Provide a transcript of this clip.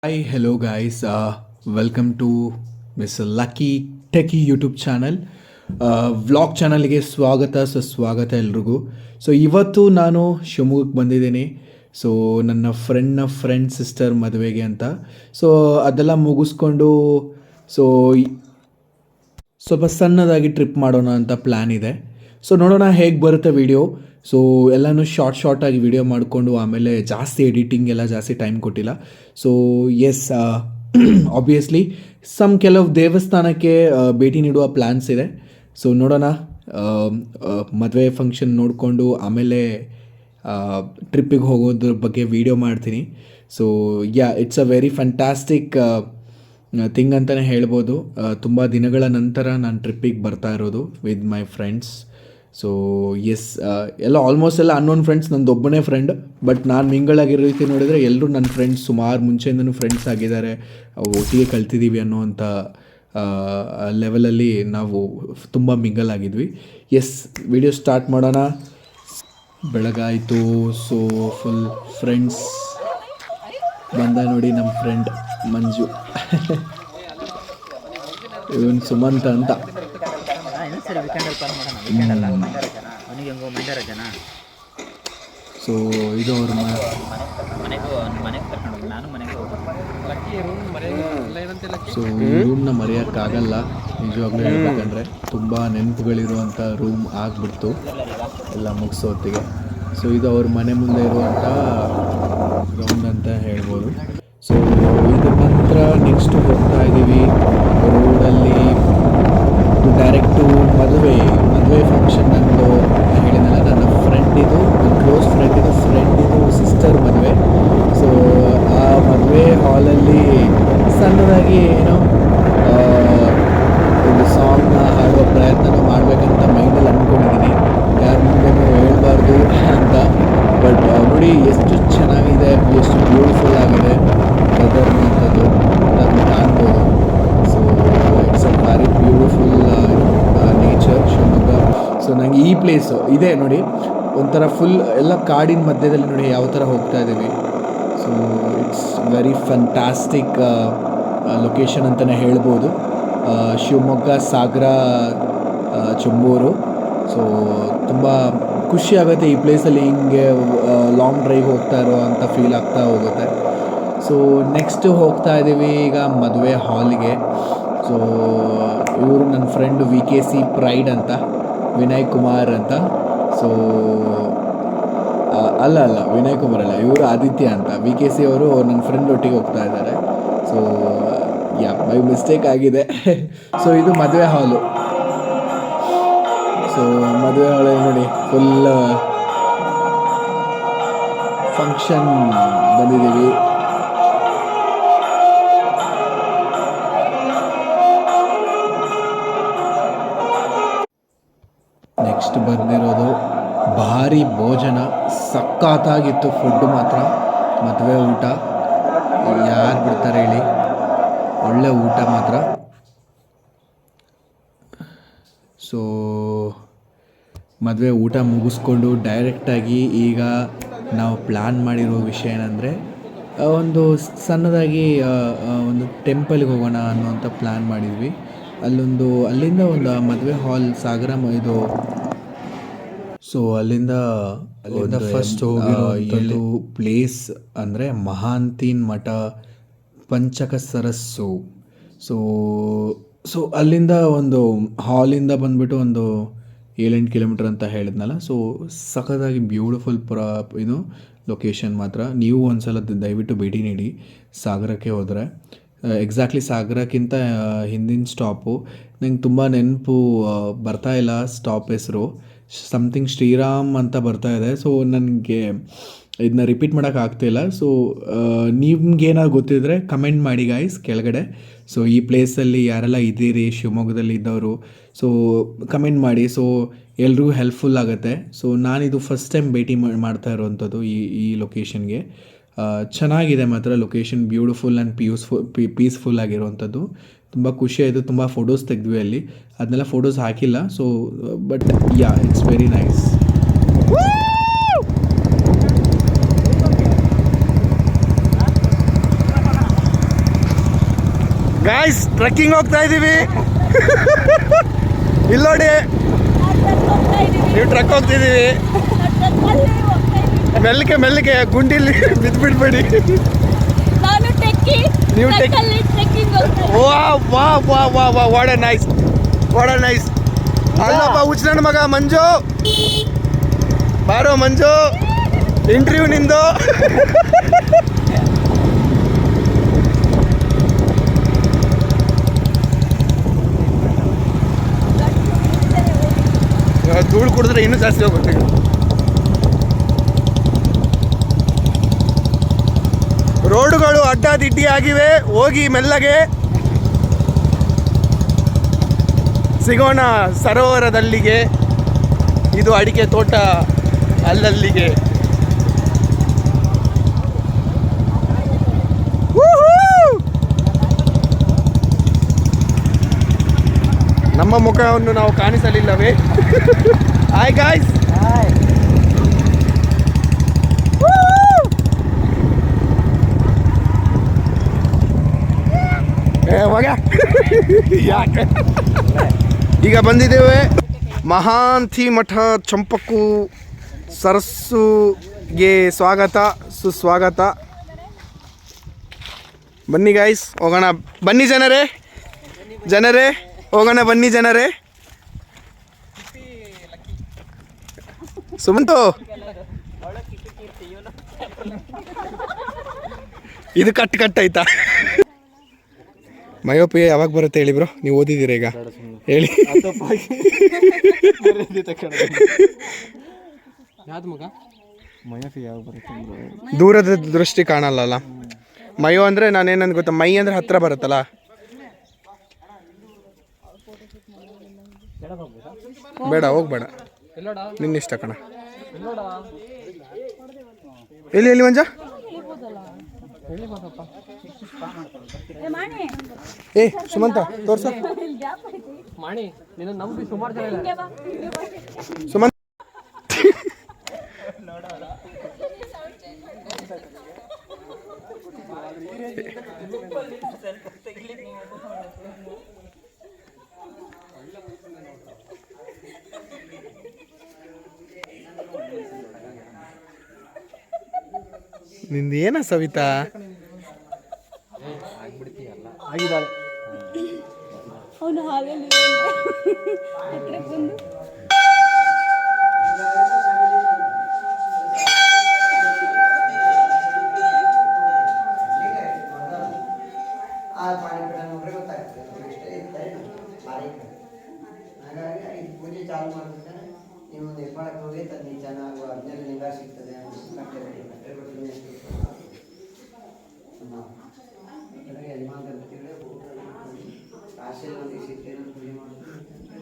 Hi, hello guys. Welcome to Miss Lucky Techie YouTube channel. Vlog ಚಾನಲ್ಗೆ ಸ್ವಾಗತ ಸುಸ್ವಾಗತ ಎಲ್ರಿಗೂ. ಸೊ ಇವತ್ತು ನಾನು ಶಿವಮೊಗ್ಗಕ್ಕೆ ಬಂದಿದ್ದೀನಿ. ಸೊ ನನ್ನ ಫ್ರೆಂಡ್ ಸಿಸ್ಟರ್ ಮದುವೆಗೆ ಅಂತ. ಸೊ ಅದೆಲ್ಲ ಮುಗಿಸ್ಕೊಂಡು ಸೊ ಸ್ವಲ್ಪ ಸಣ್ಣದಾಗಿ ಟ್ರಿಪ್ ಮಾಡೋಣ ಅಂತ ಪ್ಲ್ಯಾನ್ ಇದೆ. ಸೊ ನೋಡೋಣ ಹೇಗೆ ಬರುತ್ತೆ ವಿಡಿಯೋ. ಸೊ ಎಲ್ಲನೂ ಶಾರ್ಟಾಗಿ ವಿಡಿಯೋ ಮಾಡಿಕೊಂಡು ಆಮೇಲೆ ಜಾಸ್ತಿ ಎಡಿಟಿಂಗ್ ಎಲ್ಲ ಜಾಸ್ತಿ ಟೈಮ್ ಕೊಟ್ಟಿಲ್ಲ. ಸೊ ಎಸ್ ಆಬ್ವಿಯಸ್ಲಿ ಕೆಲವು ದೇವಸ್ಥಾನಕ್ಕೆ ಭೇಟಿ ನೀಡುವ ಪ್ಲ್ಯಾನ್ಸ್ ಇದೆ. ಸೊ ನೋಡೋಣ, ಮದುವೆ ಫಂಕ್ಷನ್ ನೋಡಿಕೊಂಡು ಆಮೇಲೆ ಟ್ರಿಪ್ಪಿಗೆ ಹೋಗೋದ್ರ ಬಗ್ಗೆ ವಿಡಿಯೋ ಮಾಡ್ತೀನಿ. So it's a very fantastic thing ಅಂತಲೇ ಹೇಳ್ಬೋದು. ತುಂಬ ದಿನಗಳ ನಂತರ ನಾನು ಟ್ರಿಪ್ಪಿಗೆ ಬರ್ತಾ ಇರೋದು with my friends. So yes, ಎಲ್ಲ ಆಲ್ಮೋಸ್ಟ್ ಎಲ್ಲ ಅನ್ನೋನ್ ಫ್ರೆಂಡ್ಸ್, ನಂದು ಒಬ್ಬನೇ ಫ್ರೆಂಡ್. ಬಟ್ ನಾನು ಮಿಂಗಳಾಗಿರೋ ರೀತಿ ನೋಡಿದರೆ ಎಲ್ಲರೂ ನನ್ನ ಫ್ರೆಂಡ್ಸ್, ಸುಮಾರು ಮುಂಚೆಯಿಂದನೂ ಫ್ರೆಂಡ್ಸ್ ಆಗಿದ್ದಾರೆ, ಒಟ್ಟಿಗೆ ಕಲ್ತಿದ್ದೀವಿ ಅನ್ನೋವಂಥ ಲೆವೆಲಲ್ಲಿ ನಾವು ತುಂಬ ಮಿಂಗಲ್ ಆಗಿದ್ವಿ. ಎಸ್, ವಿಡಿಯೋ ಸ್ಟಾರ್ಟ್ ಮಾಡೋಣ. ಬೆಳಗಾಯಿತು. ಸೊ ಫುಲ್ ಫ್ರೆಂಡ್ಸ್ ಬಂದ ನೋಡಿ. ನಮ್ಮ ಫ್ರೆಂಡ್ ಮಂಜು, ಇವನು ಸುಮಂತ ಅಂತ. ಸೊ ಇದು ಅವ್ರ ಸೊ ರೂಮ್ನ ಮರೆಯೋಕ್ಕಾಗಲ್ಲ ನಿಜವಾಗ್ಲೂ ಹೇಳ್ಬೇಕಂದ್ರೆ. ತುಂಬ ನೆನಪುಗಳಿರುವಂಥ ರೂಮ್ ಆಗಿಬಿಡ್ತು ಎಲ್ಲ ಮುಗಿಸೋತ್ತಿಗೆ. ಸೊ ಇದು ಅವ್ರ ಮನೆ ಮುಂದೆ ಇರುವಂಥ ಗ್ರೌಂಡ್ ಅಂತ ಹೇಳ್ಬೋದು. ಸೊ ಇದು ಮಾತ್ರ ನೆಕ್ಸ್ಟ್ ಹೋಗ್ತಾ ಇದ್ದೀವಿ ರೋಡಲ್ಲಿ ಡೈರೆಕ್ಟು ಮದುವೆ ಫಂಕ್ಷನ್. ನಂದು ಹೇಳಿದ್ನಲ್ಲ, ನನ್ನ ಫ್ರೆಂಡಿದು, ನನ್ನ ಕ್ಲೋಸ್ ಫ್ರೆಂಡಿದು ಸಿಸ್ಟರ್ ಮದುವೆ. ಸೊ ಆ ಮದುವೆ ಹಾಲಲ್ಲಿ ಸಣ್ಣದಾಗಿ ಒಂದು ಸಾಂಗ್ನ ಹಾಡುವ ಪ್ರಯತ್ನ ಮಾಡಬೇಕಂತ ಮೈಂಡಲ್ಲಿ ಅಂದ್ಕೊಂಡಿದ್ದೀನಿ. ಯಾರ ಮುಂದೆನೂ ಹೇಳ್ಬಾರ್ದು ಅಂತ. ಬಟ್ ನೋಡಿ ಎಷ್ಟು ಚೆನ್ನಾಗಿದೆ, ಎಷ್ಟು ಬ್ಯೂಟಿಫುಲ್ ಆಗಿದೆ ವೆದರ್ ಅಂಥದ್ದು ಅದನ್ನು ಕಾಣ್ಬೋದು. So it's a very beautiful nature Shivamogga. So ನನಗೆ ಈ ಪ್ಲೇಸು ಇದೆ ನೋಡಿ, ಒಂಥರ ಫುಲ್ ಎಲ್ಲ ಕಾಡಿನ ಮಧ್ಯದಲ್ಲಿ ನೋಡಿ ಯಾವ ಥರ ಹೋಗ್ತಾ ಇದ್ದೀವಿ. So it's very fantastic location ಅಂತಲೇ ಹೇಳ್ಬೋದು. ಶಿವಮೊಗ್ಗ, ಸಾಗರ, ಚುಂಬೂರು. ಸೊ ತುಂಬ ಖುಷಿ ಆಗುತ್ತೆ ಈ ಪ್ಲೇಸಲ್ಲಿ ಹಿಂಗೆ ಲಾಂಗ್ ಡ್ರೈವ್ ಹೋಗ್ತಾ ಇರೋ ಅಂಥ ಫೀಲ್ ಆಗ್ತಾ ಹೋಗುತ್ತೆ. ಸೊ ನೆಕ್ಸ್ಟ್ ಹೋಗ್ತಾ ಇದ್ದೀವಿ ಈಗ ಮದುವೆ ಹಾಲಿಗೆ. ಸೊ ಇವರು ನನ್ನ ಫ್ರೆಂಡು VKC ಪ್ರೈಡ್ ಅಂತ, ವಿನಯ್ ಕುಮಾರ್ ಅಂತ. ಸೊ ಅಲ್ಲ ವಿನಯ್ ಕುಮಾರ್ ಅಲ್ಲ, ಇವರು ಆದಿತ್ಯ ಅಂತ. VKC ಅವರು ನನ್ನ ಫ್ರೆಂಡ್ ಒಟ್ಟಿಗೆ ಹೋಗ್ತಾ ಇದ್ದಾರೆ. ಸೊ ಬೈ ಮಿಸ್ಟೇಕ್ ಆಗಿದೆ. ಸೊ ಇದು ಮದುವೆ ಹಾಲು. ಸೊ ಮದುವೆ ಹಾಲಲ್ಲಿ ನೋಡಿ ಫುಲ್ ಫಂಕ್ಷನ್ ಬಂದಿದ್ದೀವಿ. ನೆಕ್ಸ್ಟ್ ಬಂದಿರೋದು ಭಾರಿ ಭೋಜನ, ಸಖತ್ತಾಗಿತ್ತು ಫುಡ್ ಮಾತ್ರ. ಮದುವೆ ಊಟ ಯಾರು ಬಿಡ್ತಾರೆ ಹೇಳಿ, ಒಳ್ಳೆ ಊಟ ಮಾತ್ರ. ಸೊ ಮದುವೆ ಊಟ ಮುಗಿಸ್ಕೊಂಡು ಡೈರೆಕ್ಟಾಗಿ ಈಗ ನಾವು ಪ್ಲ್ಯಾನ್ ಮಾಡಿರೋ ವಿಷಯ ಏನಂದರೆ, ಒಂದು ಸಣ್ಣದಾಗಿ ಒಂದು ಟೆಂಪಲ್ಗೆ ಹೋಗೋಣ ಅನ್ನೋಂಥ ಪ್ಲ್ಯಾನ್ ಮಾಡಿದ್ವಿ. ಅಲ್ಲಿಂದ ಒಂದು ಮದುವೆ ಹಾಲ್ ಸಾಗರ ಇದು. ಸೊ ಅಲ್ಲಿಂದ ಫಸ್ಟ್ ಹೋಗಿರೋ ಪ್ಲೇಸ್ ಅಂದರೆ ಮಹಾಂತಿನ್ ಮಠ, ಪಂಚಕ ಸರಸ್ಸು. ಸೊ ಅಲ್ಲಿಂದ ಒಂದು ಹಾಲಿಂದ ಬಂದುಬಿಟ್ಟು ಒಂದು 7-8 ಕಿಲೋಮೀಟರ್ ಅಂತ ಹೇಳಿದ್ನಲ್ಲ. ಸೊ ಸಖತ್ತಾಗಿ ಬ್ಯೂಟಿಫುಲ್ ಇದು ಲೊಕೇಶನ್ ಮಾತ್ರ. ನೀವು ಒಂದ್ಸಲ ದಯವಿಟ್ಟು ಭೇಟಿ ನೀಡಿ ಸಾಗರಕ್ಕೆ ಹೋದರೆ. ಎಕ್ಸಾಕ್ಟ್ಲಿ ಸಾಗರಕ್ಕಿಂತ ಹಿಂದಿನ ಸ್ಟಾಪು ನಂಗೆ ತುಂಬ ನೆನಪು ಬರ್ತಾಯಿಲ್ಲ ಸ್ಟಾಪ್ ಹೆಸರು. ಸಮಥಿಂಗ್ ಶ್ರೀರಾಮ್ ಅಂತ ಬರ್ತಾಯಿದೆ. ಸೊ ನನಗೆ ಇದನ್ನ ರಿಪೀಟ್ ಮಾಡೋಕ್ಕಾಗ್ತಿಲ್ಲ. ಸೊ ನಿಮ್ಗೇನಾದ್ರು ಗೊತ್ತಿದ್ರೆ ಕಮೆಂಟ್ ಮಾಡಿ ಗಾಯ್ಸ್ ಕೆಳಗಡೆ. ಸೊ ಈ ಪ್ಲೇಸಲ್ಲಿ ಯಾರೆಲ್ಲ ಇದ್ದೀರಿ ಶಿವಮೊಗ್ಗದಲ್ಲಿ ಇದ್ದವರು, ಸೊ ಕಮೆಂಟ್ ಮಾಡಿ. ಸೊ ಎಲ್ರಿಗೂ ಹೆಲ್ಪ್ಫುಲ್ ಆಗುತ್ತೆ. ಸೊ ನಾನಿದು ಫಸ್ಟ್ ಟೈಮ್ ಭೇಟಿ ಮಾಡ್ತಾ ಇರೋವಂಥದ್ದು ಈ ಲೊಕೇಶನ್ಗೆ. ಚೆನ್ನಾಗಿದೆ ಮಾತ್ರ ಲೊಕೇಶನ್, ಬ್ಯೂಟಿಫುಲ್ ಆ್ಯಂಡ್ ಪೀಸ್ಫುಲ್ ಆಗಿರುವಂಥದ್ದು. ತುಂಬ ಖುಷಿಯಾಯಿತು. ತುಂಬ ಫೋಟೋಸ್ ತೆಗೆದ್ವಿ ಅಲ್ಲಿ, ಅದನ್ನೆಲ್ಲ ಫೋಟೋಸ್ ಹಾಕಿಲ್ಲ. So but it's very nice. Guys trekking ಹೋಗ್ತಾ ಇದೀವಿ. ಇಲ್ಲಿ ನೋಡಿ, ನೀವು ಟ್ರಕ್ ಹೋಗ್ತಿದ್ದೀವಿ. ಮೆಲ್ಲಿಗೆ ಮೆಲ್ಲಿಗೆ ಗುಂಡಿಲಿ ಬಿದ್ದುಬಿಡ್ಬೇಡಿ. ನೀವು ವಾಡ ನೈಸ್, ವಾಡ ನೈಸ್. ಅಲ್ಲಪ್ಪ ಹುಚ್ಚ ನನ್ನ ಮಗ ಮಂಜು, ಬಾರೋ ಮಂಜು, ಇಂಟರ್ವ್ಯೂ ನಿಂದು. ಧೂಳು ಕುಡಿದ್ರೆ ಇನ್ನೂ ಜಾಸ್ತಿ ಹೋಗುತ್ತೆ. ರೋಡುಗಳು ಅಡ್ಡ ದಿಡ್ಡಿ ಆಗಿವೆ. ಹೋಗಿ ಮೆಲ್ಲಗೆ ಸಿಗೋಣ ಸರೋವರದಲ್ಲಿಗೆ. ಇದು ಅಡಿಕೆ ತೋಟ ಅಲ್ಲಲ್ಲಿಗೆ. ನಮ್ಮ ಮುಖವನ್ನು ನಾವು ಕಾಣಿಸಲಿಲ್ಲವೇ? Hi guys. ಮಗ ಯಾಕೆ ಈಗ ಬಂದಿದ್ದೇವೆ ಮಹಾಂತಿ ಮಠ ಚಂಪಕು ಸರಸ್ಸುಗೆ ಸ್ವಾಗತ ಸುಸ್ವಾಗತ. ಬನ್ನಿ ಗಾಯ್ಸ್, ಹೋಗೋಣ. ಬನ್ನಿ ಜನರೇ, ಜನರೇ ಹೋಗೋಣ, ಬನ್ನಿ ಜನರೇ. ಸುಮಂತು, ಇದು ಕಟ್ ಆಯ್ತಾ? ಮಯೋಪಿ ಯಾವಾಗ ಬರುತ್ತೆ ಹೇಳಿ ಬ್ರೋ? ನೀವು ಓದಿದ್ದೀರ ಈಗ, ಹೇಳಿ. ದೂರದ ದೃಷ್ಟಿ ಕಾಣಲ್ಲ. ಮಯೋ ಅಂದರೆ ನಾನೇನಂದು ಗೊತ್ತಾ, ಮೈ ಅಂದರೆ ಹತ್ರ ಬರುತ್ತಲ್ಲ. ಬೇಡ, ಹೋಗ್ಬೇಡ, ನಿನ್ನಿಷ್ಟ ಕಣ. ಎಲ್ಲಿ ಎಲ್ಲಿ ಮಂಜ? ಏ ಸುಮಂತ ತೋರ್ಸ. ಸುಮಂತ ನಿಂದು ಏನ ಸವಿತಾ? ಅವನು ಹಾಗಲ್ಲಿ ಬಂದು ಹಾಗಾಗಿ ಪೂಜೆ ಚಾಲು ಮಾಡಿದ್ರೆ ನೀವು ನಿರ್ಮಾಣಕ್ಕೆ ಹೋಗಿ ತನ್ನ ಚೆನ್ನಾಗಿ 15 ಲಿಂಗ ಸಿಗ್ತದೆ.